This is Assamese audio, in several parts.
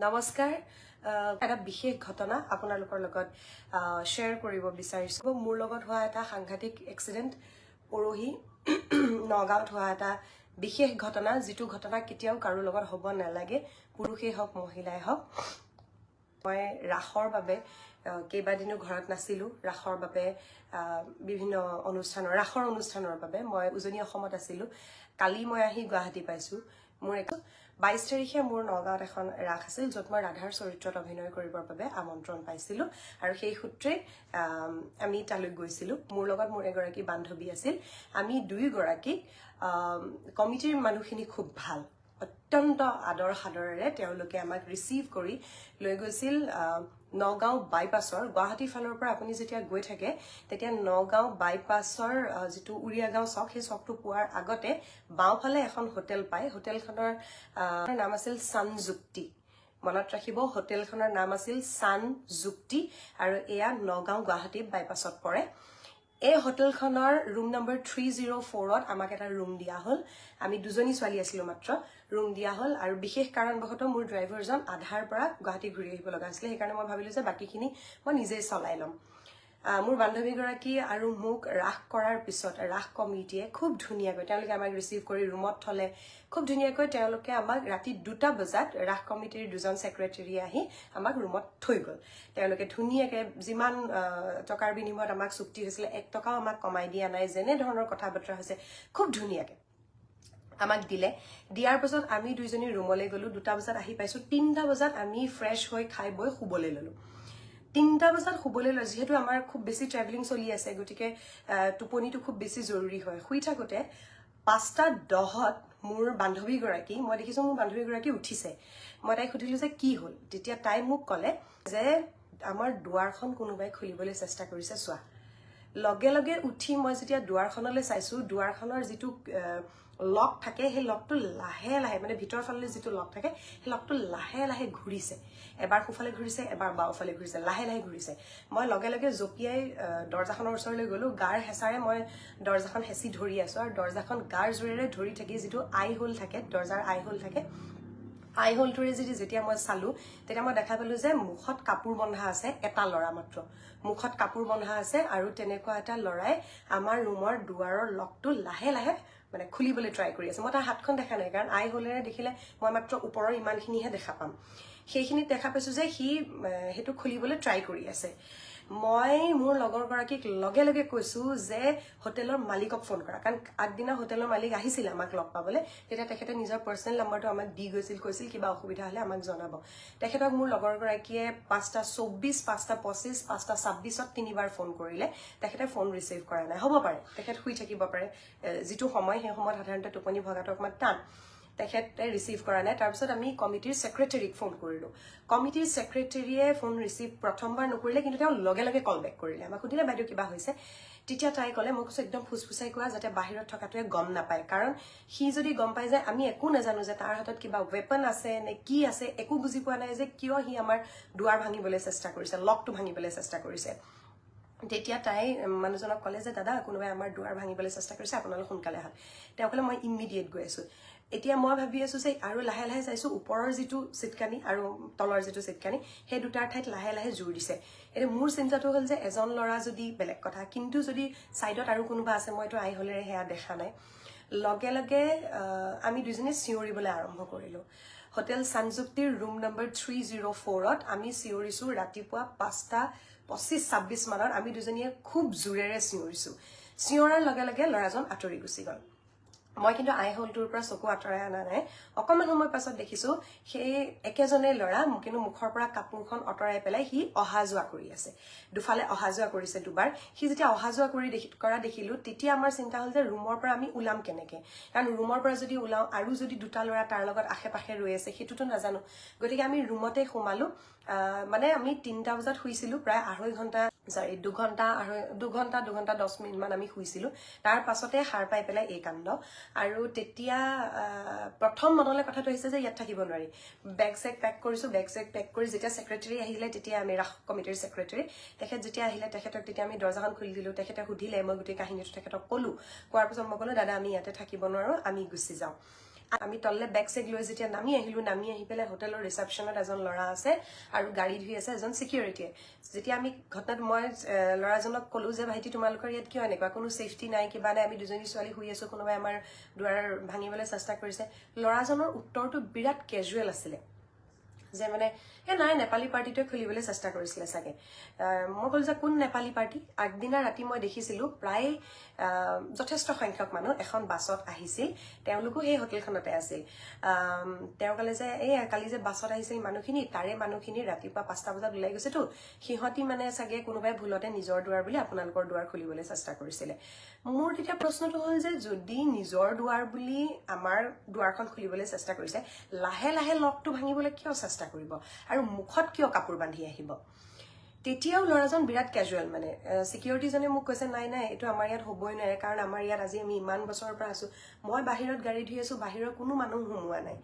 নমস্কাৰ এটা বিশেষ ঘটনা আপোনালোকৰ লগত শেয়াৰ কৰিব বিচাৰিছো মোৰ লগত হোৱা এটা সাংঘাতিক এক্সিডেন্ট পৰহি নগাঁৱত হোৱা এটা বিশেষ ঘটনা যেটো ঘটনা কেতিয়াও কাৰো লগত হ'ব নালাগে পুৰুষেই হওক মহিলাই হওক মই ৰাখৰ বাবে কেইবাদিনো ঘৰত নাছিলো ৰাখৰ বাবে বিভিন্ন ৰাখৰ অনুষ্ঠানৰ বাবে মই উজনি অসমত আছিলো কালি মই আহি গুৱাহাটী পাইছো মোৰ 22 তাৰিখে মোৰ নগাঁৱত এখন ৰাখ আছিল যত মই ৰাধাৰ চৰিত্ৰত অভিনয় কৰিবৰ বাবে আমন্ত্ৰণ পাইছিলো আৰু সেই সূত্ৰে আমি তালৈ গৈছিলো মোৰ লগত মোৰ এগৰাকী বান্ধৱী আছিল আমি দুই গৰাকী কমিটিৰ মানুহখিনি খুব ভাল অত্যন্ত আদৰ সাদৰেৰে তেওঁলোকে আমাক ৰিসিভ কৰি লৈ গৈছিল নগাঁও বাইপাছৰ গুৱাহাটী ফালৰ পৰা আপুনি যেতিয়া গৈ থাকে তেতিয়া নগাঁও বাইপাছৰ যেটো উৰিয়াগাঁও চক সেই চকটো পোৱাৰ আগতে বাওঁফালে এখন হোটেল পায় হোটেলখনৰ নাম আছিল সানযুক্তি মনত ৰাখিব হোটেলখনৰ নাম আছিল সানযুক্তি আৰু এয়া নগাঁও গুৱাহাটী বাইপাছত পৰে এই হোটেলখনৰ ৰুম নম্বৰ 304ত আমাক এটা ৰুম দিয়া হল আমি দুজনী ছোৱালী আছিলো মাত্ৰ ৰুম দিয়া হল আৰু বিশেষ কাৰণবশত মোৰ ড্ৰাইভাৰজন আধাৰ পৰা গুৱাহাটী ঘূৰি আহিব লগা আছিল সেই কাৰণে মই ভাবিলো যে বাকিখিনি মই নিজে চলাই লম মোৰ বান্ধৱী গৰাকী আৰু মোক ৰাখ কৰাৰ পিছত ৰাখ কমিটিয়ে খুব ধুনিয়াকৈ তেওঁলোকে আমাক ৰিসিভ কৰি ৰুমত থলে খুব ধুনিয়াকৈ তেওঁলোকে আমাক ৰাতি 2টা বজাত ৰাখ কমিটিৰ দুজন সেক্ৰেটাৰী আহি আমাক ৰুমত থৈ গল তেওঁলোকে ধুনিয়াকৈ যিমান টকাৰ বিনিময়ত আমাক চুক্তি হৈছিল 1 টকাও আমাক কমাই দিয়া নাই যেনে ধৰণৰ কথা বতৰা হৈছে খুব ধুনিয়াকৈ আমাক দিলে দিয়াৰ পিছত আমি দুইজনী ৰুমলৈ গলো 2টা বজাত আহি পাইছো 3টা বজাত আমি ফ্ৰেশ হৈ খাই বৈ শুবলৈ ললো 3টা বজাত শুবলৈ লৈ যেহেতু আমাৰ খুব বেছি ট্ৰেভেলিং চলি আছে গটিকে টোপনিটো খুব বেছি জৰুৰী হয় শুই থাকোতে 5:10ত মোৰ বান্ধৱী গৰাকী মই দেখিছো মোৰ বান্ধৱী গৰাকী উঠিছে মই তাইক সুধিলো যে কি হল তেতিয়া তাই মোক কলে যে আমাৰ দুৱাৰখন কোনোবাই খুলিবলৈ চেষ্টা কৰিছে চোৱা লগে লগে উঠি মই যেতিয়া দুৱাৰখনলৈ চাইছো দুৱাৰখনৰ যেটো লক থাকে সেই লকটো লাহে লাহে মানে ভিতৰ ফালে যেটো লক থাকে সেই লকটো লাহে লাহে ঘূৰিছে এবাৰ খুফালে ঘূৰিছে এবাৰ বাওফালে ঘূৰিছে লাহে লাহে ঘূৰিছে মই লগে লগে জপিয়াই দৰজাখনৰ ওচৰলৈ গলো গাৰ হেঁচাৰে মই দৰজাখন হেঁচি ধৰি আছো আৰু দৰজাখন গাৰ জোৰেৰে ধৰি থাকি যেটো আই হোল থাকে দৰজাৰ আই হোল থাকে আই হোলটোৰে যেতিয়া মই চালো তেতিয়া মই দেখা পালো যে মুখত কাপোৰ বন্ধা আছে এটা লৰা মাত্ৰ মুখত কাপোৰ বন্ধা আছে আৰু তেনেকুৱা এটা লৰাই আমাৰ ৰুমৰ দুৱাৰৰ লকটো লাহে লাহে মানে খুলিবলৈ ট্ৰাই কৰি আছে মই তাৰ হাতখন দেখা নাই কাৰণ আই হোলেৰে দেখিলে মই মাত্ৰ ওপৰৰ ইমানখিনিহে দেখা পাম সেইখিনিত দেখা পাইছো যে হি হেতু খুলিবলৈ ট্ৰাই কৰি আছে মই মোৰ লগৰ গৰাকীক লগে লগে কৈছো যে হোটেলৰ মালিকক ফোন কৰা কাৰণ আগদিনা হোটেলৰ মালিক আহিছিল আমাক লগ পাবলৈ তেতিয়া তেখেতে নিজৰ পাৰ্সোনাল নাম্বাৰটো আমাক দি গৈছিল কৈছিল কিবা অসুবিধা হলে আমাক জনাব তেখেতক মোৰ লগৰ গৰাকীয়ে 5:24 5:25 5:26ত তিনিবাৰ ফোন কৰিলে তেখেতে ফোন ৰিসিভ কৰা নাই হ'ব পাৰে তেখেত শুই থাকিব পাৰে যেটো সময় সেই সময়ত সাধাৰণতে টোপনি ভগাটো অকমান টান তেখেতে ৰিসিভ কৰা নাই তাৰ পিছত আমি কমিটিৰ সেক্ৰেটাৰীক ফোন কৰিলো কমিটিৰ সেক্ৰেটাৰীয়ে ফোন ৰিসিভ প্ৰথমবাৰ নকৰিলে কিন্তু তেওঁ লগে লগে কল বেক কৰিলে আমাক সুধিলে বাইদেউ কিবা হৈছে তেতিয়া তাই কলে মই কৈছো একদম ফুসফুসাই কোৱা যাতে বাহিৰত থকাটোৱে গম নাপায় কাৰণ হি যদি গম পায় যে আমি একো নাজানো যে তাৰ হাতত কিবা ওয়েপন আছে নে কি আছে একো বুজি পোৱা নাই যে কিয় হি আমাৰ দুৱাৰ ভাঙিবলৈ চেষ্টা কৰিছে লকটো ভাঙিবলৈ চেষ্টা কৰিছে তেতিয়া তাই মানুহজনক কলে যে দাদা কোনোবাই আমাৰ দুৱাৰ ভাঙিবলৈ চেষ্টা কৰিছে আপোনালোক সোনকালে আহক তেওঁ কলে মই ইমিডিয়েট গৈ আছো এতিয়া মই ভাবি আছো যে আৰু লাহে লাহে চাইছো ওপৰৰ যেটো সিটকানি আৰু তলৰ যেটো সিটকানি সেই দুটাৰ ঠাইত লাহে লাহে জোৰ দিছে এনে মোৰ চিন্তাটো হল যে এজন লৰা যদি বেলেগ কথা কিন্তু যদি সাইডত আৰু কোনোবা আছে মইতো আই হলেৰে হেয়া দেখা নাই লগে লগে আমি দুজনে চিঞৰিবলৈ আৰম্ভ কৰিলো হোটেল সানযুক্তিৰ ৰুম নম্বৰ 304ত আমি চিঞৰিছো ৰাতিপুৱা 5:25-26 মানত আমি দুজনীয়ে খুব জোৰেৰে চিঞৰিছো চিঞৰাৰ লগে লগে লৰাজন আঁতৰি গুচি গল মই কিন্তু আই হোলটোৰ পৰা চকু আঁতৰাই আনা নাই অকমান সময় পাছত দেখিছো সেই একেজনে লৰা কিন্তু মুখৰ পৰা কাপোৰখন আঁতৰাই পেলাই হি অহা যোৱা কৰি আছে দুফালে অহা যোৱা কৰিছে দুবাৰ হি যেতিয়া অহা যোৱা কৰা দেখিলো তেতিয়া আমাৰ চিন্তা হল যে ৰুমৰ পৰা আমি উলাম কেনেকে কাৰণ ৰুমৰ পৰা যদি উলাও আৰু যদি দুটা লৰা তাৰ লগত আশে-পাশে ৰৈ আছে হেতুটো নাজানো গতিকে আমি ৰুমতে সোমালো মানে আমি 3টা বজাত শুইছিলো প্ৰায় 2.5 ঘণ্টা 2 ঘণ্টা 10 মিনিট মান আমি শুইছিলো তাৰ পাছতে হাৰ পাই পেলাই এই কাণ্ড আৰু তেতিয়া প্ৰথম মনলে কথাটো হৈছে যে ইয়াত থাকিব নোৱাৰি বেগ চেক পেক কৰিছো বেগ চেক পেক কৰি যেতিয়া সেক্ৰেটাৰী আহিলে তেতিয়া আমি ৰাখ কমিটিৰ সেক্ৰেটাৰী তেখেত যেতিয়া আহিলে তেখেতক তেতিয়া আমি দৰজাখন খুলি দিলো তেখেতে সুধিলে মই গোটেই কাহিনীটো তেখেতক কলো কোৱাৰ পিছত মই কলো দাদা আমি ইয়াতে থাকিব নোৱাৰো আমি গুচি যাওঁ আমি তললে বেক চেক লৈ যেতিয়া নামি আহিলো নামি আহি পেলাই হোটেলৰ ৰিসেপশনত এজন ল'ৰা আছে আৰু গাড়ী ধুই আছে এজন সিকিউৰিটিয়ে যেতিয়া আমি ঘটনাত মই ল'ৰাজনক ক'লো যে ভাইটি তোমালোকৰ ইয়াত কিয় এনেকুৱা কোনো সেফটি নাই কিবা নাই আমি দুজনী ছোৱালী শুই আছো কোনোবাই আমাৰ দুৱাৰ ভাঙিবলৈ চেষ্টা কৰিছে ল'ৰাজনৰ উত্তৰটো বিৰাট ক্যাজুৱেল আছিল যে মানে নাই নেপালী পাৰ্টিটোৱে খুলিবলৈ চেষ্টা কৰিছিলে চাগে মই ক'লো যে কোন নেপালী পাৰ্টি আগদিনা ৰাতি মই দেখিছিলো প্ৰায় যথেষ্ট সংখ্যক মানুহ এখন বাছত আহিছিল তেওঁলোকো এই হোটেলখনতে আছিল তেওঁ ক'লে যে এই কালি যে বাছত আহিছিল মানুহখিনি তাৰে মানুহখিনি ৰাতিপুৱা 5টা বজাত ওলাই গৈছেতো সিহঁতি মানে চাগে কোনোবাই ভুলতে নিজৰ দুৱাৰ বুলি আপোনালোকৰ দুৱাৰ খুলিবলৈ চেষ্টা কৰিছিলে মোৰ তেতিয়া প্ৰশ্নটো হ'ল যে যদি নিজৰ দুৱাৰ বুলি আমাৰ দুৱাৰখন খুলিবলৈ চেষ্টা কৰিছে লাহে লাহে লকটো ভাঙিবলৈ কিয় চেষ্টা কৰিব আৰু মুখত কিয় কাপোৰ বান্ধি আহিব তেতিয়াও ল'ৰাজন বিৰাট ক্যাজুৱেল মানে সিকিউৰিটিজনে মোক কৈছে নাই নাই এটো আমাৰ ইয়াত হ'বই নোৱাৰে কাৰণ আমাৰ ইয়াত আজি আমি ইমান বছৰৰ পৰা আছো মই বাহিৰত গাড়ী ধুই আছো বাহিৰৰ কোনো মানুহ হুমুৱা নাই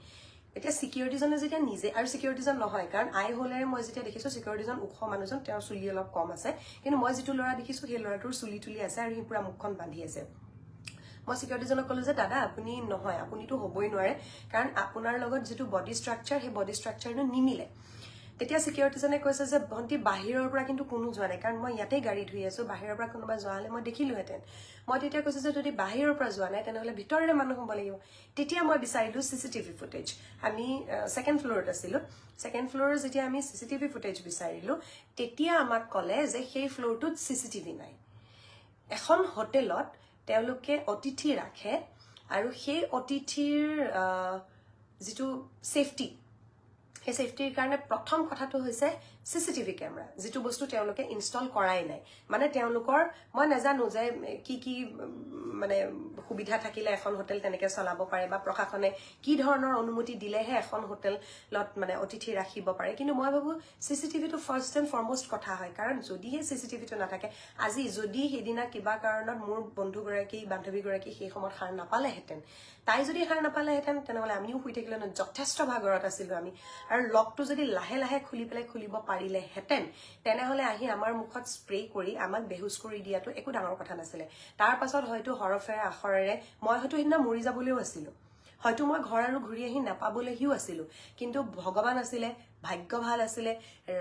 এতিয়া সিকিউৰিটিজনে যেতিয়া নিজে আৰু সিকিউৰিটিজন নহয় কাৰণ আই হলে মই যেতিয়া দেখিছো সিকিউৰিটিজন ওখ মানুহজন তেওঁৰ চুলি অলপ কম আছে কিন্তু মই যেটো ল'ৰা দেখিছো সেই ল'ৰাটোৰ চুলি তুলি আছে আৰু সি পুৰা মুখখন বান্ধি আছে মই সিকিউৰিটিজনক ক'লো যে দাদা আপুনি নহয় আপুনিতো হ'বই নোৱাৰে কাৰণ আপোনাৰ লগত যেটো বডি ষ্ট্ৰাকচাৰ সেই বডি ষ্ট্ৰাকচাৰটো নিমিলে তেতিয়া সিকিউৰিটিজনে কৈছে যে ভন্টি বাহিৰৰ পৰা কিন্তু কোনো যোৱা নাই কাৰণ মই ইয়াতে গাড়ী ধুই আছো বাহিৰৰ পৰা কোনোবা যোৱালে মই দেখিলোহেতেন মই তেতিয়া কৈছো যে যদি বাহিৰৰ পৰা যোৱা নাই তেনেহলে ভিতৰৰে মানুহ হ'ব লাগিব তেতিয়া মই বিচাৰিলো সিসিটিভি ফুটেজ আমি সেকেন্ড ফ্লোৰত আছিলো সেকেন্ড ফ্লোৰৰ যেতিয়া আমি সিসিটিভি ফুটেজ বিচাৰিলো তেতিয়া আমাক ক'লে যে সেই ফ্লোৰটোত সিসিটিভি নাই এখন হোটেলত তেওঁলোকে অতিথি ৰাখে আৰু সেই অতিথিৰ যেটো সেফটি সেই সেফটিৰ কাৰণে প্ৰথম কথাটো হৈছে সিসিটিভি ক্যামেৰা যেটো বস্তু তেওঁলোকে ইনষ্টল কৰাই নাই মানে তেওঁলোকৰ মই নাজানো যে কি মানে সুবিধা থাকিলে এখন হোটেল তেনেকে চলাব পাৰে বা প্ৰশাসনে কি ধৰণৰ অনুমতি দিলেহে এখন হোটেলত মানে অতিথি ৰাখিব পাৰে কিন্তু মই ভাবো সিসিটিভিটো ফাৰ্স্ট এণ্ড ফৰমোষ্ট কথা হয় কাৰণ যদিহে সিসিটিভিটো নাথাকে আজি যদি হেদিনা কিবা কাৰণত মোৰ বন্ধুগৰাকী বান্ধৱীগৰাকী সেই সময়ত সাৰ নাপালেহেঁতেন তাই যদি সাৰ নাপালেহেঁতেন তেনেহলে আমিও শুই থাকিলে যথেষ্ট ভাগৰত আছিলো আমি আৰু লকটো যদি লাহে লাহে খুলিব পাৰিলেহেঁতেন তেনেহলে আহি আমাৰ মুখত স্প্ৰে কৰি আমাক বেহুছ কৰি দিয়াটো একো ডাঙৰ কথা নাছিলে তাৰ পাছত হয়তো হৰফেৰে আখৰেৰে মই হয়তো সিদিনা মৰি যাবলৈও আছিলো হয়তো মই ঘৰ আৰু ঘূৰি আহি নাপাবলৈহিও আছিলো কিন্তু ভগৱান আছিলে ভাগ্য ভাল আছিলে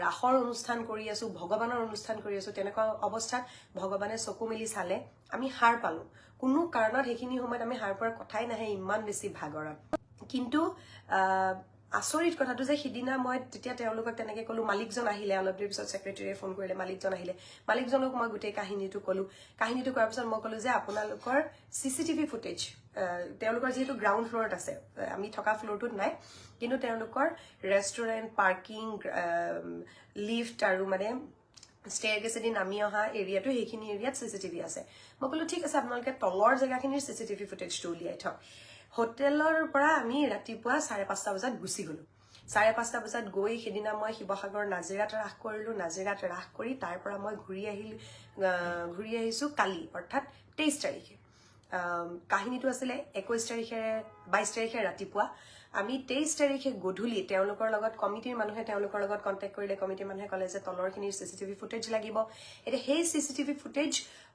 ৰাখৰ অনুষ্ঠান কৰি আছো ভগৱানৰ অনুষ্ঠান কৰি আছো তেনেকুৱা অৱস্থাত ভগৱানে চকু মেলি চালে আমি হাৰ পালো কোনো কাৰণত হেখিনি সময়ত আমি হাৰ পৰাৰ কথাই নাহে ইমান বেছি ভাগৰত কিন্তু আচৰিত কথাটো যে সিদিনা মই তেতিয়া তেওঁলোকক তেনেকে ক'লো মালিকজন আহিলে অলপ দেৰি পিছত সেক্ৰেটাৰীয়ে ফোন কৰিলে মালিকজন আহিলে মালিকজনক মই গোটেই কাহিনীটো ক'লো কাহিনীটো কৰাৰ পিছত মই ক'লো যে আপোনালোকৰ সিসিটিভি ফুটেজ তেওঁলোকৰ যেহেতু গ্ৰাউণ্ড ফ্লোৰত আছে আমি থকা ফ্লোৰটোত নাই কিন্তু তেওঁলোকৰ ৰেষ্টুৰেণ্ট পাৰ্কিং লিফট আৰু মানে স্টেয়াৰকেছেদি নামি অহা এৰিয়াটো সেইখিনি এৰিয়াত সিসিটিভি আছে মই ক'লো ঠিক আছে আপোনালোকে তলৰ জেগাখিনিৰ সিসিটিভি ফুটেজটো উলিয়াই থওক হোটেলৰ পৰা আমি ৰাতিপুৱা 5:30 বজাত গুচি গলো 5:30 বজাত গৈ সেদিনা মই শিৱসাগৰ নাজিৰাত ৰাস কৰিলো নাজিৰাত ৰাস কৰি তাৰ পৰা মই ঘূৰি আহিছো কালি অৰ্থাৎ 23 তাৰিখে কাহিনীটো আছিলে 21 তাৰিখে 22 তাৰিখে ৰাতিপুৱা আমি 23 তাৰিখে গধূলি তেওঁলোকৰ লগত কমিটিৰ মানুহে তেওঁলোকৰ লগত কন্টেক্ট কৰিলে কমিটিৰ মানুহে ক'লে যে তলৰখিনিৰ সিসিটিভি ফুটেজ লাগিব এতিয়া সেই সিসিটিভি ফুটেজ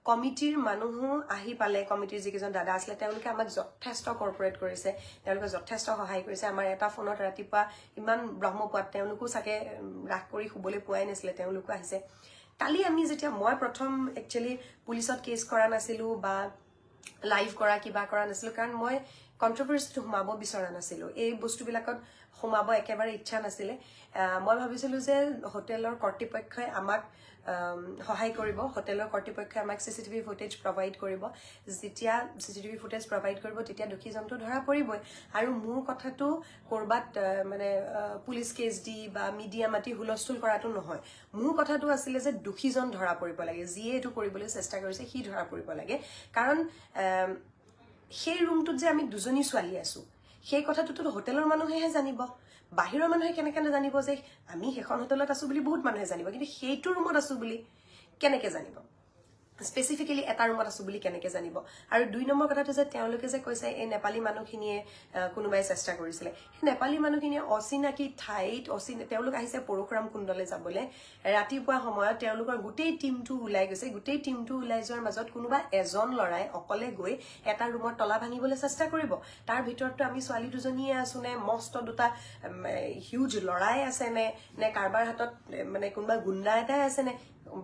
কমিটিৰ মানুহ আহি পালে কমিটিৰ যিকেজন দাদা আছিল তেওঁলোকে আমাক যথেষ্ট কৰ্পোৰেট কৰিছে তেওঁলোকে যথেষ্ট সহায় কৰিছে আমাৰ এটা ফোনত ৰাতিপুৱা ইমান ব্ৰহ্মপুৱাত তেওঁলোকো চাগে ৰাখ কৰি শুবলৈ পোৱাই নাছিলে তেওঁলোকো আহিছে কালি আমি যেতিয়া মই প্ৰথম একচুয়ালি পুলিচত কেছ কৰা নাছিলো বা লাইভ কৰা কিবা কৰা নাছিলো কাৰণ মই কন্ট্ৰভাৰ্সিটো সোমাব বিচৰা নাছিলো এই বস্তুবিলাকত সোমাব একেবাৰে ইচ্ছা নাছিলে মই ভাবিছিলো যে হোটেলৰ কৰ্তৃপক্ষই আমাক সহায় কৰিব হোটেলৰ কৰ্তৃপক্ষই আমাক সিসিটিভি ফুটেজ প্ৰভাইড কৰিব যেতিয়া সিসিটিভি ফুটেজ প্ৰভাইড কৰিব তেতিয়া দোষীজনটো ধৰা পৰিবই আৰু মোৰ কথাটো কৰবাত মানে পুলিচ কেছ দি বা মিডিয়া মাতি হুলস্থুল কৰাটো নহয় মোৰ কথাটো আছিল যে দোষীজন ধৰা পৰিব লাগে যিয়ে এটো কৰিবলৈ চেষ্টা কৰিছে সি ধৰা পৰিব লাগে কাৰণ সেই ৰুমটোত যে আমি দুজনী ছোৱালী আছো সেই কথাটোতো হোটেলৰ মানুহেহে জানিব বাহিৰৰ মানুহে কেনেকৈ জানিব যে আমি হেখন হোটেলত আছো বুলি বহুত মানুহে জানিব কিন্তু সেইটো ৰুমত আছো বুলি কেনেকৈ জানিব স্পেচিফিকেলি এটা ৰুমত আছো বুলি কেনেকে জানিব আৰু 2 নম্বৰ কথাটো যে তেওঁলোকে যে কৈছে এই নেপালী মানুহখিনিয়ে কোনোবাই চেষ্টা কৰিছিলে সেই নেপালী মানুহখিনিয়ে অচিনাকি ঠাইত তেওঁলোক আহিছে পৰশুৰাম কুণ্ডলৈ যাবলৈ ৰাতিপুৱা সময়ত তেওঁলোকৰ গোটেই টিমটো ওলাই গৈছে গোটেই টিমটো ওলাই যোৱাৰ মাজত কোনোবা এজন লৰাই অকলে গৈ এটা ৰুমত তলা ভাঙিবলৈ চেষ্টা কৰিব তাৰ ভিতৰতো আমি ছোৱালী দুজনীয়ে আছো নে মস্ত দুটা হিউজ লৰাই আছে নে কাৰবাৰ হাতত মানে কোনোবা গুণ্ডা এটাই আছে নে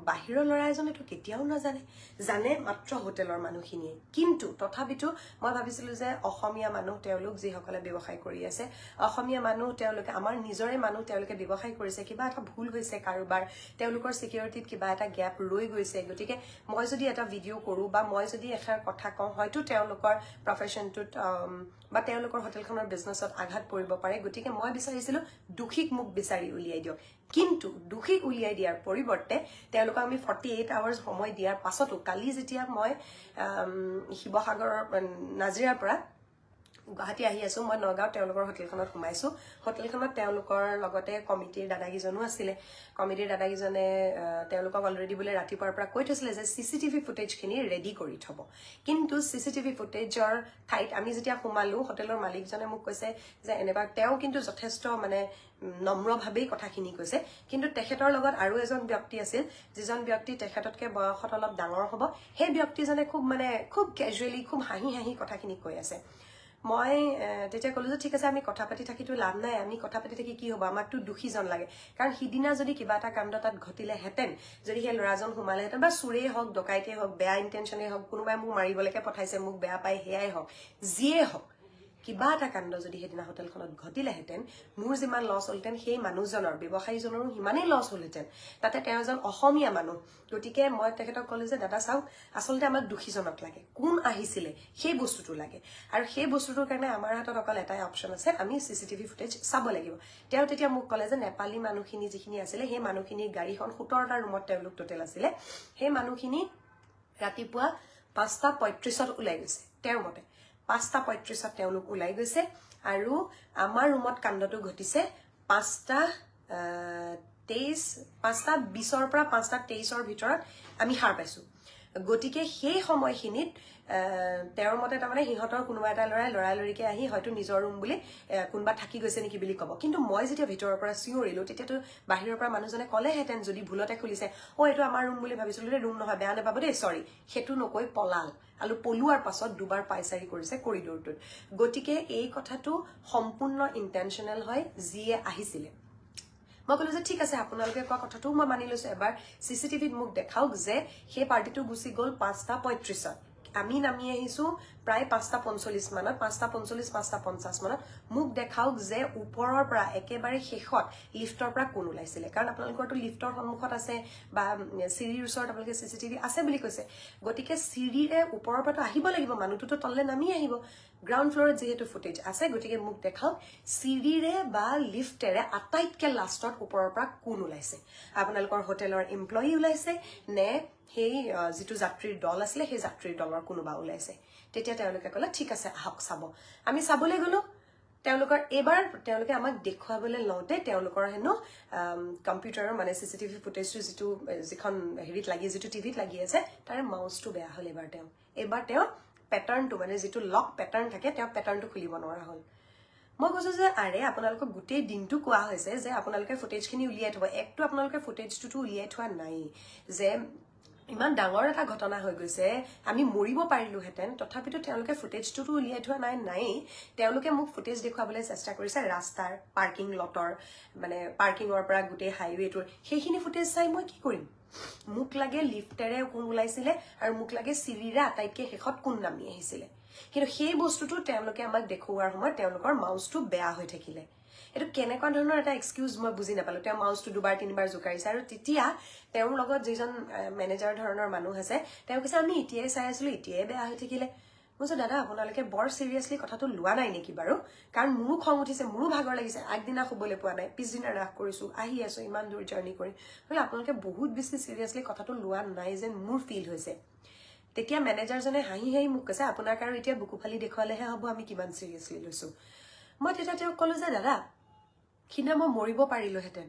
বাহিৰৰ লৰা এজনেতো কেতিয়াও নাজানে জানে মাত্ৰ হোটেলৰ মানুহখিনিয়ে কিন্তু তথাপিতো মই ভাবিছিলো যে অসমীয়া মানুহ তেওঁলোক যিসকলে ব্যৱসায় কৰি আছে অসমীয়া মানুহ তেওঁলোকে আমাৰ নিজৰে মানুহ তেওঁলোকে ব্যৱসায় কৰিছে কিবা এটা ভুল হৈছে কাৰোবাৰ তেওঁলোকৰ সিকিউৰিটিত কিবা এটা গ্যাপ ৰৈ গৈছে গতিকে মই যদি এটা ভিডিঅ' কৰো বা মই যদি এষাৰ কথা কওঁ হয়তো তেওঁলোকৰ প্ৰফেশ্যনটোত বা তেওঁলোকৰ হোটেলখনৰ বিজনেছত আঘাত পৰিব পাৰে গতিকে মই বিচাৰিছিলো দুখীক মোক বিচাৰি উলিয়াই দিয়ক কিন্তু দুখীক উলিয়াই দিয়াৰ পৰিৱৰ্তে তেওঁলোকক আমি 48 আৱাৰ্ছ সময় দিয়াৰ পাছতো কালি যেতিয়া মই শিৱসাগৰৰ নাজিৰাৰ পৰা গুৱাহাটী আহি আছো মই নগাঁও তেওঁলোকৰ হোটেলখনত সোমাইছো হোটেলখনত তেওঁলোকৰ লগতে কমিটিৰ দাদাগিজনো আছিলে কমিটিৰ দাদাগিজনে তেওঁলোকক অলৰেডি বোলে ৰাতিপুৱাৰ পৰা কৈ থৈছিলে যে চিচিটিভি ফুটেজখিনি ৰেডি কৰি থব কিন্তু চিচিটিভি ফুটেজৰ ঠাইত আমি যেতিয়া সোমালো হোটেলৰ মালিকজনে মোক কৈছে যে এনেবা তেওঁ কিন্তু যথেষ্ট মানে নম্ৰভাৱেই কথাখিনি কৈছে কিন্তু তেখেতৰ লগত আৰু এজন ব্যক্তি আছিল যিজন ব্যক্তি তেখেততকৈ বয়সত অলপ ডাঙৰ হ'ব সেই ব্যক্তিজনে খুব ক্যাজুৱেলি খুব হাঁহি হাঁহি কথাখিনি কৈ আছে মই তেতিয়া ক'লো যে ঠিক আছে আমি কথা পাতি থাকিতো লাভ নাই আমি কথা পাতি থাকি কি হ'ব আমাকতো দুখীজন লাগে কাৰণ সিদিনা যদি কিবা এটা কাণ্ড তাত ঘটিলেহেঁতেন যদি সেই ল'ৰাজন সোমালেহেঁতেন বা চোৰেই হওক ডকাইতেই হওক বেয়া ইণ্টেনশ্যনেই হওক কোনোবাই মোক মাৰিবলৈকে পঠাইছে মোক বেয়া পায় সেয়াই হওক যিয়ে হওক কিবা এটা কাণ্ড যদি সেইদিনা হোটেলখনত ঘটিলেহেঁতেন মোৰ যিমান লছ হ'লহেঁতেন সেই মানুহজনৰ ব্যৱসায়ীজনৰো সিমানেই লছ হ'লহেঁতেন তাতে তেওঁ এজন অসমীয়া মানুহ গতিকে মই তেখেতক ক'লো যে দাদা চাওক আচলতে আমাক দুখীজনক লাগে কোন আহিছিলে সেই বস্তুটো লাগে আৰু সেই বস্তুটোৰ কাৰণে আমাৰ হাতত অকল এটাই অপশ্যন আছে আমি চিচিটিভি ফুটেজ চাব লাগিব তেওঁ তেতিয়া মোক ক'লে যে নেপালী মানুহখিনি যিখিনি আছিলে সেই মানুহখিনিৰ গাড়ীখন 17টা ৰুমত তেওঁলোক টোটেল আছিলে সেই মানুহখিনি ৰাতিপুৱা 5:35ত ওলাই গৈছে তেওঁৰ মতে 5:35ত তেওঁলোক ওলাই গৈছে আৰু আমাৰ ৰুমত কাণ্ডটো ঘটিছে 5:20ৰ পৰা 5:23ৰ ভিতৰত আমি সাৰ পাইছো গতিকে সেই সময়খিনিত তেওঁৰ মতে তাৰমানে সিহঁতৰ কোনোবা এটা লৰালৰিকে আহি হয়তো নিজৰ ৰুম বুলি কোনোবা থাকি গৈছে নেকি বুলি ক'ব কিন্তু মই যেতিয়া ভিতৰৰ পৰা চিঞৰিলো তেতিয়াতো বাহিৰৰ পৰা মানুহজনে ক'লেহেঁতেন যদি ভুলতে খুলিছে এইটো আমাৰ ৰুম বুলি ভাবিছিলো ৰুম নহয় বেয়া নাপাব দেই চৰি সেইটো নকৈ পলাল আৰু পলুৱাৰ পাছত দুবাৰ পাইচাৰি কৰিছে কৰিডৰটোত গতিকে এই কথাটো সম্পূৰ্ণ ইণ্টেনশ্যনেল হয় যিয়ে আহিছিলে মই ক'লো যে ঠিক আছে আপোনালোকে কোৱা কথাটো মই মানি লৈছো এবাৰ চিচিটিভিত মোক দেখাওক যে সেই পাৰ্টিটো গুচি গ'ল 5:35ত আমি নামি আহিছো প্ৰায় 5:45 মানত 5:45 5:50 মানত মোক দেখাওক যে ওপৰৰ পৰা একেবাৰে শেষত লিফ্টৰ পৰা কোন ওলাইছিলে কাৰণ আপোনালোকৰটো লিফ্টৰ সন্মুখত আছে বা চিৰিৰ ওচৰত আপোনালোকে চিচিটিভি আছে বুলি কৈছে গতিকে চিৰিৰে ওপৰৰ পৰা আহিব লাগিব মানুহটোতো তললে নামি আহিব গ্ৰাউণ্ড ফ্ল'ৰত যিহেতু ফুটেজ আছে গতিকে মোক দেখাওক চিৰিৰে বা লিফ্টেৰে আটাইতকৈ লাষ্টত ওপৰৰ পৰা কোন ওলাইছে আপোনালোকৰ হোটেলৰ এমপ্লয়ী ওলাইছে নে সেই যিটো যাত্ৰীৰ দল আছিলে সেই যাত্ৰীৰ দলৰ কোনোবা ওলাইছে তেতিয়া তেওঁলোকে ক'লে ঠিক আছে আহক চাব আমি চাবলৈ গ'লো তেওঁলোকে আমাক দেখুৱাবলৈ লওঁতে তেওঁলোকৰ হেনো কম্পিউটাৰৰ মানে চিচিটিভি ফুটেজটো যিখন হেৰিত লাগি যিটো টিভিত লাগি আছে তাৰে মাউচটো বেয়া হ'ল এইবাৰ তেওঁ পেটাৰ্ণটো মানে যিটো লক পেটাৰ্ণ থাকে তেওঁ পেটাৰ্ণটো খুলিব নোৱাৰা হ'ল মই কৈছো যে আৰে আপোনালোকক গোটেই দিনটো কোৱা হৈছে যে আপোনালোকে ফুটেজখিনি উলিয়াই থব একটো আপোনালোকে ফুটেজটোতো উলিয়াই থোৱা নাই যে ইমান ডাঙৰ এটা ঘটনা হৈ গৈছে আমি মৰিব পাৰিলোহেঁতেন তথাপিতো তেওঁলোকে ফুটেজটোতো উলিয়াই থোৱা নাই তেওঁলোকে মোক ফুটেজ দেখুৱাবলৈ চেষ্টা কৰিছে ৰাস্তাৰ পাৰ্কিং লটৰ মানে পাৰ্কিঙৰ পৰা গোটেই হাইৱেটোৰ সেইখিনি ফুটেজ চাই মই কি কৰিম মোক লাগে লিফ্টেৰে কোন ওলাইছিলে আৰু মোক লাগে চিৰিৰে আটাইতকৈ শেষত কোন নামি আহিছিলে কিন্তু সেই বস্তুটো তেওঁলোকে আমাক দেখুওৱাৰ সময়ত তেওঁলোকৰ মাউচটো বেয়া হৈ থাকিলে এইটো কেনেকুৱা ধৰণৰ এটা এক্সকিউজ মই বুজি নাপালো তেওঁ মাউচটো 2-3 জোকাৰিছে আৰু তেতিয়া তেওঁৰ লগত যিজন মেনেজাৰ ধৰণৰ মানুহ আছে তেওঁ কৈছে আমি এতিয়াই চাই আছিলো এতিয়াই বেয়া হৈ থাকিলে মই কৈছো দাদা আপোনালোকে বৰ চিৰিয়াছলি কথাটো লোৱা নাই নেকি বাৰু কাৰণ মোৰো খং উঠিছে মোৰো ভাগৰ লাগিছে আগদিনা শুবলৈ পোৱা নাই পিছদিনা ৰাস কৰিছো আহি আছো ইমান দূৰ জাৰ্ণি কৰি বোলে আপোনালোকে বহুত বেছি চিৰিয়াছলি কথাটো লোৱা নাই যেন মোৰ ফিল হৈছে তেতিয়া মেনেজাৰজনে হাঁহি হাঁহি মোক কৈছে আপোনাক আৰু এতিয়া বুকু ফালি দেখুৱালেহে হ'ব আমি কিমান চিৰিয়াছলি লৈছো মই তেতিয়া তেওঁক ক'লো যে দাদা সিদিনা মই মৰিব পাৰিলোহেঁতেন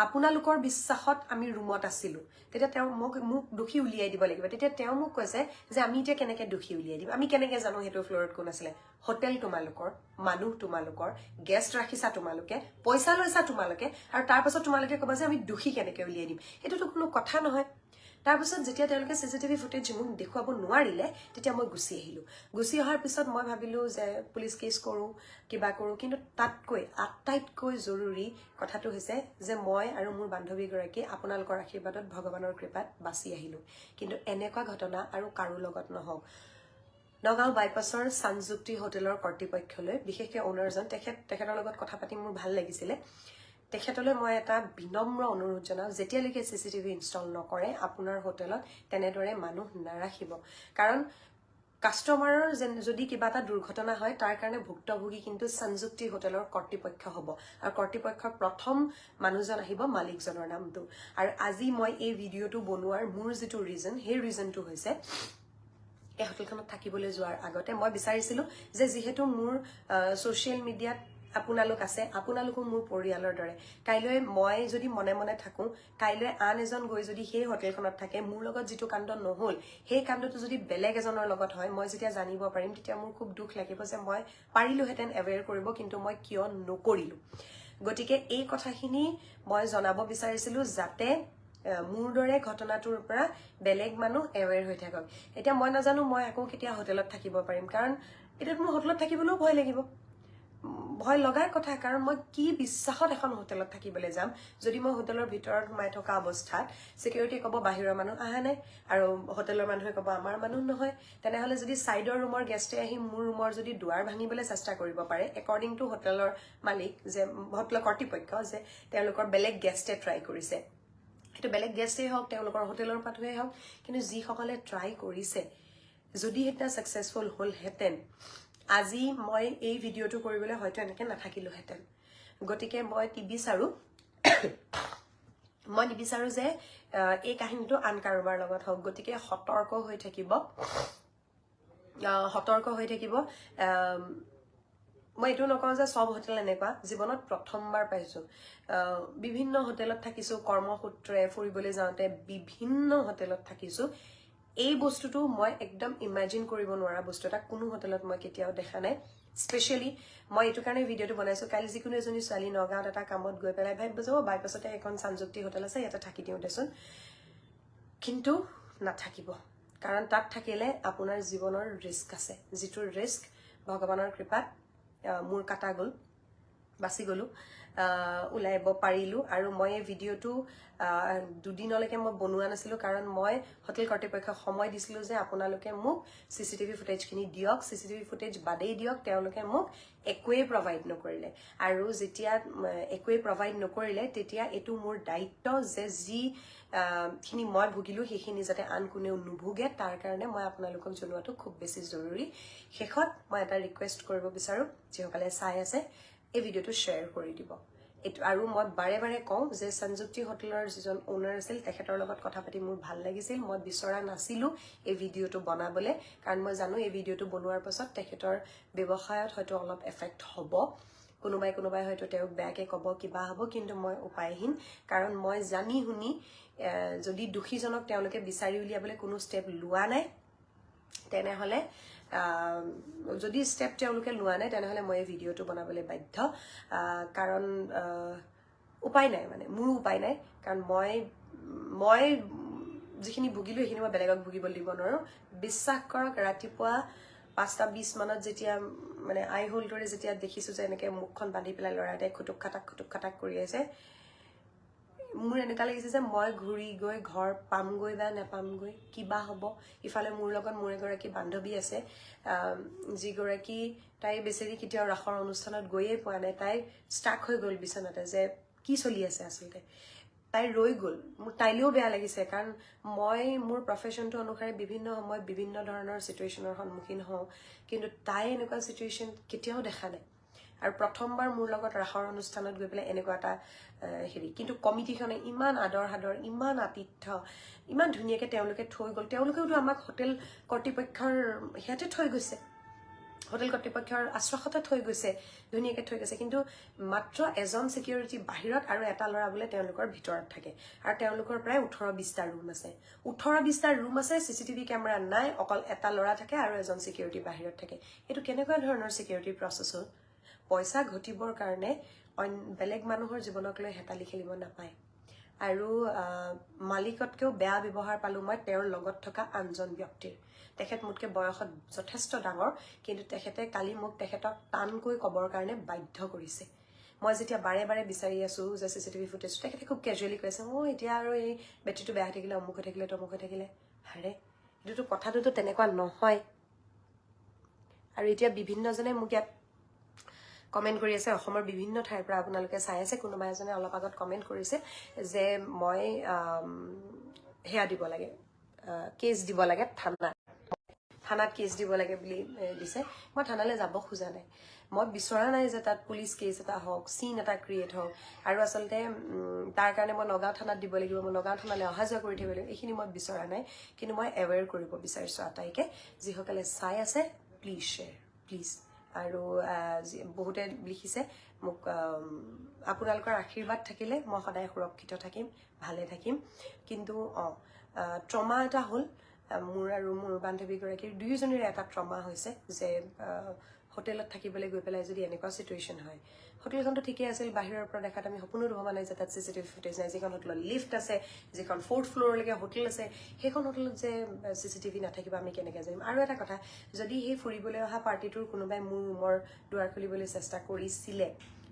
আপোনালোকৰ বিশ্বাসত আমি ৰুমত আছিলোঁ তেতিয়া তেওঁ মোক দোষী উলিয়াই দিব লাগিব তেতিয়া তেওঁ মোক কৈছে যে আমি এতিয়া কেনেকৈ দোষী উলিয়াই দিম আমি কেনেকৈ জানো সেইটো ফ্ল'ৰত কোন আছিলে হোটেল তোমালোকৰ মানুহ তোমালোকৰ গেষ্ট ৰাখিছা তোমালোকে পইচা লৈছা তোমালোকে আৰু তাৰপাছত তোমালোকে ক'বা যে আমি দোষী কেনেকৈ উলিয়াই দিম এইটোতো কোনো কথা নহয় তাৰপিছত যেতিয়া তেওঁলোকে চিচিটিভি ফুটেজ মোক দেখুৱাব নোৱাৰিলে তেতিয়া মই গুচি আহিলোঁ গুচি অহাৰ পিছত মই ভাবিলোঁ যে পুলিচ কেছ কৰোঁ কিবা কৰোঁ কিন্তু তাতকৈ আটাইতকৈ জৰুৰী কথাটো হৈছে যে মই আৰু মোৰ বান্ধৱীগৰাকী আপোনালোকৰ আশীৰ্বাদত ভগৱানৰ কৃপাত বাচি আহিলোঁ কিন্তু এনেকুৱা ঘটনা আৰু কাৰো লগত নহওক নগাঁও বাইপাছৰ চানযুক্তি হোটেলৰ কৰ্তৃপক্ষলৈ বিশেষকৈ অ'নাৰজন তেখেতৰ লগত কথা পাতি মোৰ ভাল লাগিছিলে তেখেতলৈ মই এটা বিনম্ৰ অনুৰোধ জনাওঁ যেতিয়ালৈকে চিচিটিভি ইনষ্টল নকৰে আপোনাৰ হোটেলত তেনেদৰে মানুহ নাৰাখিব কাৰণ কাষ্টমাৰৰ যদি কিবা এটা দুৰ্ঘটনা হয় তাৰ কাৰণে ভুক্তভোগী কিন্তু চানযুক্তি হোটেলৰ কৰ্তৃপক্ষ হ'ব আৰু কৰ্তৃপক্ষৰ প্ৰথম মানুহজন আহিব মালিকজনৰ নামটো আৰু আজি মই এই ভিডিঅ'টো বনোৱাৰ মোৰ যিটো ৰিজন সেই ৰিজনটো হৈছে এই হোটেলখনত থাকিবলৈ যোৱাৰ আগতে মই বিচাৰিছিলোঁ যে যিহেতু মোৰ ছ'চিয়েল মিডিয়াত আপোনালোক আছে আপোনালোকো মোৰ পৰিয়ালৰ দৰে কাইলৈ মই যদি মনে মনে থাকোঁ কাইলৈ আন এজন গৈ যদি সেই হোটেলখনত থাকে মোৰ লগত যিটো কাণ্ড নহ'ল সেই কাণ্ডটো যদি বেলেগ এজনৰ লগত হয় মই যেতিয়া জানিব পাৰিম তেতিয়া মোৰ খুব দুখ লাগিব যে মই পাৰিলোহেঁতেন এৱেৰ কৰিব কিন্তু মই কিয় নকৰিলোঁ গতিকে এই কথাখিনি মই জনাব বিচাৰিছিলোঁ যাতে মোৰ দৰে ঘটনাটোৰ পৰা বেলেগ মানুহ এৱেৰ হৈ থাকক এতিয়া মই নাজানো মই আকৌ কেতিয়া হোটেলত থাকিব পাৰিম কাৰণ এতিয়া মোৰ হোটেলত থাকিবলৈও ভয় লাগিব ভয় লগাৰ কথা কাৰণ মই কি বিশ্বাসত এখন হোটেলত থাকিবলৈ যাম যদি মই হোটেলৰ ভিতৰত সোমাই থকা অৱস্থাত সিকিউৰিটি ক'ব বাহিৰৰ মানুহ আহা নাই আৰু হোটেলৰ মানুহে ক'ব আমাৰ মানুহ নহয় তেনেহ'লে যদি ছাইডৰ ৰুমৰ গেষ্টে আহি মোৰ ৰুমৰ যদি দুৱাৰ ভাঙিবলৈ চেষ্টা কৰিব পাৰে একৰ্ডিং টু হোটেলৰ মালিক যে হোটেলৰ কৰ্তৃপক্ষ যে তেওঁলোকৰ বেলেগ গেষ্টে ট্ৰাই কৰিছে সেইটো বেলেগ গেষ্টেই হওক তেওঁলোকৰ হোটেলৰ মানুহেই হওক কিন্তু যিসকলে ট্ৰাই কৰিছে যদি সেইটা ছাকচেছফুল হ'লহেঁতেন আজি মই এই ভিডিঅ'টো কৰিবলৈ হয়তো এনেকৈ নাথাকিলোহেঁতেন গতিকে মই নিবিচাৰোঁ যে এই কাহিনীটো আন কাৰোবাৰ লগত হওক গতিকে সতৰ্ক হৈ থাকিব মই এইটো নকওঁ যে সব হোটেল এনেকুৱা জীৱনত প্ৰথমবাৰ পাইছোঁ বিভিন্ন হোটেলত থাকিছোঁ কৰ্মসূত্ৰে ফুৰিবলৈ যাওঁতে বিভিন্ন হোটেলত থাকিছোঁ এই বস্তুটো মই একদম ইমাজিন কৰিব নোৱাৰা বস্তু এটা কোনো হোটেলত মই কেতিয়াও দেখা নাই স্পেচিয়েলি মই এইটো কাৰণে ভিডিঅ'টো বনাইছোঁ কালি যিকোনো এজনী ছোৱালী নগাঁৱত এটা কামত গৈ পেলাই ভাবিব যে বাইপাছতে এখন চানযুক্তি হোটেল আছে ইয়াতে থাকি দিওঁ দেচোন কিন্তু নাথাকিব কাৰণ তাত থাকিলে আপোনাৰ জীৱনৰ ৰিস্ক আছে যিটো ৰিস্ক ভগৱানৰ কৃপাত মোৰ কাটা গ'ল বাচি গ'লোঁ ওলাইব পাৰিলোঁ আৰু মই এই ভিডিঅ'টো দুদিনলৈকে মই বনোৱা নাছিলোঁ কাৰণ মই হোটেল কৰ্তৃপক্ষক সময় দিছিলোঁ যে আপোনালোকে মোক চিচিটিভি ফুটেজখিনি দিয়ক চিচিটিভি ফুটেজ বাদেই দিয়ক তেওঁলোকে মোক একোৱেই প্ৰভাইড নকৰিলে আৰু যেতিয়া একোৱেই প্ৰভাইড নকৰিলে তেতিয়া এইটো মোৰ দায়িত্ব যে যিখিনি মই ভুগিলোঁ সেইখিনি যাতে আন কোনেও নুভুগে তাৰ কাৰণে মই আপোনালোকক জনোৱাটো খুব বেছি জৰুৰী শেষত মই এটা ৰিকুৱেষ্ট কৰিব বিচাৰোঁ যিসকলে চাই আছে এই ভিডিঅ'টো শ্বেয়াৰ কৰি দিব এইটো আৰু মই বাৰে বাৰে কওঁ যে চানযুক্তি হোটেলৰ যিজন অ'নাৰ আছিল তেখেতৰ লগত কথা পাতি মোৰ ভাল লাগিছিল মই বিচৰা নাছিলোঁ এই ভিডিঅ'টো বনাবলৈ কাৰণ মই জানো এই ভিডিঅ'টো বনোৱাৰ পাছত তেখেতৰ ব্যৱসায়ত হয়তো অলপ এফেক্ট হ'ব কোনোবাই হয়তো তেওঁক বেয়াকৈ ক'ব কিবা হ'ব কিন্তু মই উপায়হীন কাৰণ মই জানি শুনি যদি দোষীজনক তেওঁলোকে বিচাৰি উলিয়াবলৈ কোনো ষ্টেপ লোৱা নাই তেনেহ'লে যদি ষ্টেপ তেওঁলোকে লোৱা নাই তেনেহ'লে মই এই ভিডিঅ'টো বনাবলৈ বাধ্য কাৰণ উপায় নাই মানে মোৰো উপায় নাই কাৰণ মই যিখিনি ভুগিলোঁ সেইখিনি মই বেলেগক ভুগিবলৈ দিব নোৱাৰোঁ বিশ্বাস কৰক ৰাতিপুৱা 5:20 মানত যেতিয়া মানে আই হোল্ডৰে যেতিয়া দেখিছোঁ যে এনেকৈ মুখখন বান্ধি পেলাই ল'ৰা এটাই খুটুক খাটাক কৰি আছে মোৰ এনেকুৱা লাগিছে যে মই ঘূৰি গৈ ঘৰ পামগৈ বা নেপামগৈ কিবা হ'ব ইফালে মোৰ লগত মোৰ এগৰাকী বান্ধৱী আছে যিগৰাকী তাই বেচেৰি কেতিয়াও ৰাসৰ অনুষ্ঠানত গৈয়ে পোৱা নাই তাই ষ্টাক হৈ গ'ল বিচনাতে যে কি চলি আছে আচলতে তাই ৰৈ গ'ল মোৰ তাইলৈও বেয়া লাগিছে কাৰণ মই মোৰ প্ৰফেশ্যনটো অনুসাৰে বিভিন্ন সময়ত বিভিন্ন ধৰণৰ চিটুৱেশ্যনৰ সন্মুখীন হওঁ কিন্তু তাই এনেকুৱা চিটুৱেশ্যন কেতিয়াও দেখা নাই আৰু প্ৰথমবাৰ মোৰ লগত ৰাসৰ অনুষ্ঠানত গৈ পেলাই এনেকুৱা এটা হেৰি কিন্তু কমিটিখনে ইমান আদৰ সাদৰ ইমান আতিথ্য ইমান ধুনীয়াকৈ তেওঁলোকে থৈ গ'ল তেওঁলোকেওতো আমাক হোটেল কৰ্তৃপক্ষৰ সিহঁতে থৈ গৈছে হোটেল কৰ্তৃপক্ষৰ আশ্বাসতে থৈ গৈছে, ধুনীয়াকৈ থৈ গৈছে, কিন্তু মাত্ৰ এজন ছিকিউৰিটি বাহিৰত আৰু এটা ল'ৰা বোলে তেওঁলোকৰ ভিতৰত থাকে, আৰু তেওঁলোকৰ প্ৰায় 18-20টা ৰুম আছে। 18-20টা ৰুম আছে, চিচিটিভি কেমেৰা নাই, অকল এটা ল'ৰা থাকে আৰু এজন ছিকিউৰিটি বাহিৰত থাকে। এইটো কেনেকুৱা ধৰণৰ ছিকিউৰিটি প্ৰচেছ হ'ল? পইচা ঘটিবৰ কাৰণে বেলেগ মানুহৰ জীৱনক লৈ হেতালি খেলিব নাপায়। আৰু মালিকতকৈও বেয়া ব্যৱহাৰ পালোঁ মই তেওঁৰ লগত থকা আনজন ব্যক্তিৰ। তেখেত মোতকৈ বয়সত যথেষ্ট ডাঙৰ, কিন্তু তেখেতে কালি মোক তেখেতক টানকৈ ক'বৰ কাৰণে বাধ্য কৰিছে। মই যেতিয়া বাৰে বাৰে বিচাৰি আছোঁ যে চিচিটিভি ফুটেজ, তেখেতে খুব কেজুৱেলি কৈছে, এতিয়া আৰু এই বেটেৰীটো বেয়া হৈ থাকিলে, অমুক হৈ থাকিলে, তমুক হৈ থাকিলে। আৰে এইটোতো কথাটোতো তেনেকুৱা নহয়। আৰু এতিয়া বিভিন্নজনে মোক ইয়াত কমেণ্ট কৰি আছে, অসমৰ বিভিন্ন ঠাইৰ পৰা আপোনালোকে চাই আছে। কোনোবা এজনে অলপ আগত কমেণ্ট কৰিছে যে মই সেয়া দিব লাগে, কেছ দিব লাগে থানাত কেছ দিব লাগে বুলি দিছে। মই থানালৈ যাব খোজা নাই। মই বিচৰা নাই যে তাত পুলিচ কেছ এটা হওক, চিন এটা ক্ৰিয়েট হওক, আৰু আচলতে তাৰ কাৰণে মই নগাঁও থানাত দিব লাগিব, মই নগাঁও থানালৈ অহা যোৱা কৰি থাকিব লাগিব, এইখিনি মই বিচৰা নাই। কিন্তু মই এৱেৰ কৰিব বিচাৰিছোঁ আটাইকে, যিসকলে চাই আছে প্লিজ শ্বেয়াৰ, প্লিজ। আৰু বহুতে লিখিছে মোক, আপোনালোকৰ আশীৰ্বাদ থাকিলে মই সদায় সুৰক্ষিত থাকিম, ভালে থাকিম। কিন্তু ট্ৰমা এটা হ'ল মোৰ আৰু মোৰ বান্ধৱীগৰাকীৰ, দুয়োজনৰে এটা ট্ৰমা হৈছে যে হোটেলত থাকিবলৈ গৈ পেলাই যদি এনেকুৱা চিটুৱেশ্যন হয়। হোটেলখনতো ঠিকেই আছিল, বাহিৰৰ পৰা দেখাত আমি সপোনো ভবা নাই যে তাত চিচিটিভি ফুটেজ নাই। যিখন হোটেলত লিফ্ট আছে, যিখন 4th ফ্ল'ৰলৈকে হোটেল আছে, সেইখন হোটেলত যে চিচিটিভি নাথাকিব আমি কেনেকৈ জানিম? আৰু এটা কথা, যদি সেই ফুৰিবলৈ অহা পাৰ্টিটোৰ কোনোবাই মোৰ ৰুমৰ দুৱাৰ খুলিবলৈ চেষ্টা কৰিছিলে,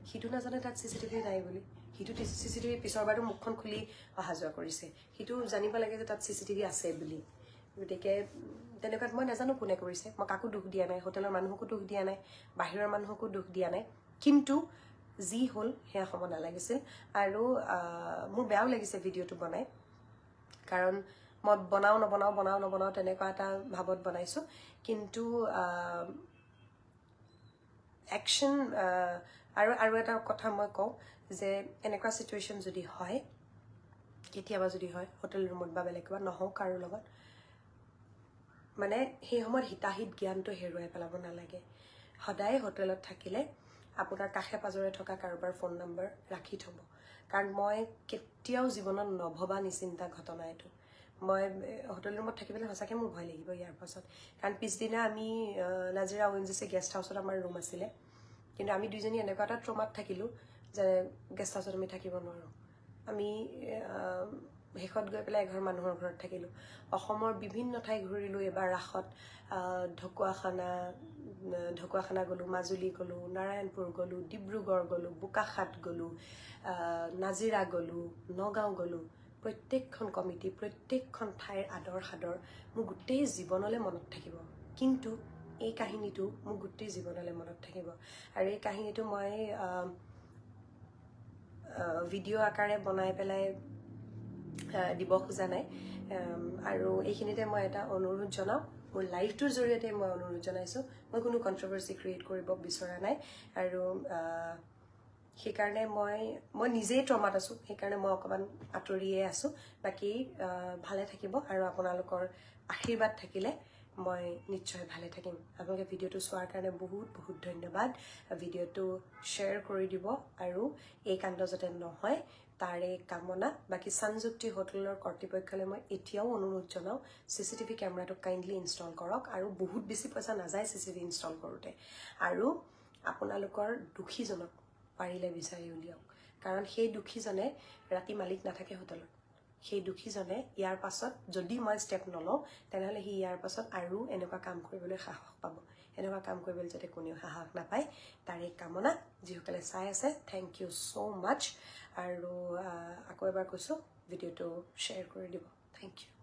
সিটো নাজানে তাত চিচিটিভি নাই বুলি। সিটো চিচিটিভি পিছৰবাৰটো মুখখন খুলি অহা যোৱা কৰিছে, সিটো জানিব লাগে যে তাত চিচিটিভি আছে বুলি। গতিকে তেনেকুৱাত মই নাজানো কোনে কৰিছে, মই কাকো দুখ দিয়া নাই, হোটেলৰ মানুহকো দুখ দিয়া নাই, বাহিৰৰ মানুহকো দুখ দিয়া নাই। কিন্তু যি হ'ল সেয়া হ'ব নালাগিছিল। আৰু মোৰ বেয়াও লাগিছে ভিডিঅ'টো বনাই, কাৰণ মই বনাওঁ তেনেকুৱা এটা ভাৱত বনাইছোঁ। কিন্তু একশ্যন আৰু এটা কথা মই কওঁ যে এনেকুৱা চিটুৱেশ্যন যদি হয়, কেতিয়াবা যদি হয় হোটেল ৰুমত বা বেলেগ কিবা, নহওক কাৰো লগত, মানে সেই সময়ত হিতাহিত জ্ঞানটো হেৰুৱাই পেলাব নালাগে। সদায় হোটেলত থাকিলে আপোনাৰ কাষে পাজৰে থকা কাৰোবাৰ ফোন নম্বৰ ৰাখি থ'ব। কাৰণ মই কেতিয়াও জীৱনত নভবা নিচিন্তা ঘটনা এইটো। মই হোটেল ৰুমত থাকিবলৈ সঁচাকৈ মোৰ ভয় লাগিব ইয়াৰ পাছত। কাৰণ পিছদিনা আমি নাজিৰা ONGC গেষ্ট হাউচত আমাৰ ৰুম আছিলে, কিন্তু আমি দুইজনী এনেকুৱা এটা ট্ৰমাত থাকিলোঁ যে গেষ্ট হাউচত আমি থাকিব নোৱাৰোঁ। আমি শেষত গৈ পেলাই এঘৰ মানুহৰ ঘৰত থাকিলোঁ। অসমৰ বিভিন্ন ঠাই ঘূৰিলোঁ। এবাৰ ৰাসত ঢকুৱাখানা গ'লোঁ, মাজুলী গ'লোঁ, নাৰায়ণপুৰ গ'লোঁ, ডিব্ৰুগড় গ'লোঁ, বোকাখাট গ'লোঁ, নাজিৰা গ'লোঁ, নগাঁও গ'লোঁ। প্ৰত্যেকখন কমিটি, প্ৰত্যেকখন ঠাইৰ আদৰ সাদৰ মোৰ গোটেই জীৱনলৈ মনত থাকিব। কিন্তু এই কাহিনীটো মোৰ গোটেই জীৱনলৈ মনত থাকিব। আৰু এই কাহিনীটো মই ভিডিঅ' আকাৰে বনাই পেলাই দিব খোজা নাই। আৰু এইখিনিতে মই এটা অনুৰোধ জনাওঁ, মোৰ লাইভটোৰ জৰিয়তে মই অনুৰোধ জনাইছোঁ। মই কোনো কণ্ট্ৰভাৰ্চি ক্ৰিয়েট কৰিব বিচৰা নাই। আৰু সেইকাৰণে মই নিজেই ট্ৰমাত আছোঁ, সেইকাৰণে মই অকণমান আঁতৰিয়ে আছোঁ। বাকী ভালে থাকিব, আৰু আপোনালোকৰ আশীৰ্বাদ থাকিলে মই নিশ্চয় ভালে থাকিম। আপোনালোকে ভিডিঅ'টো চোৱাৰ কাৰণে বহুত বহুত ধন্যবাদ। ভিডিঅ'টো শ্বেয়াৰ কৰি দিব, আৰু এই কাণ্ড যাতে নহয় তাৰে কামনা। বাকী চানযুক্তি হোটেলৰ কৰ্তৃপক্ষলৈ মই এতিয়াও অনুৰোধ জনাওঁ, চিচিটিভি কেমেৰাটো কাইণ্ডলি ইনষ্টল কৰক। আৰু বহুত বেছি পইচা নাযায় চিচিটিভি ইনষ্টল কৰোঁতে। আৰু আপোনালোকৰ দোষীজনক পাৰিলে বিচাৰি উলিয়াওক, কাৰণ সেই দোষীজনে ৰাতি মালিক নাথাকে হোটেলত। সেই দোষীজনে ইয়াৰ পাছত যদি মই ষ্টেপ নলওঁ, তেনেহ'লে সি ইয়াৰ পাছত আৰু এনেকুৱা কাম কৰিবলৈ সাহস পাব। এনেকুৱা কাম কৰিবলৈ যাতে কোনেও সাহস নাপায় তাৰে কামনা। যিসকলে চাই আছে, থেংক ইউ ছ' মাছ। আৰু আকৌ এবাৰ কৈছোঁ, ভিডিঅ'টো শ্বেয়াৰ কৰি দিব। Thank U.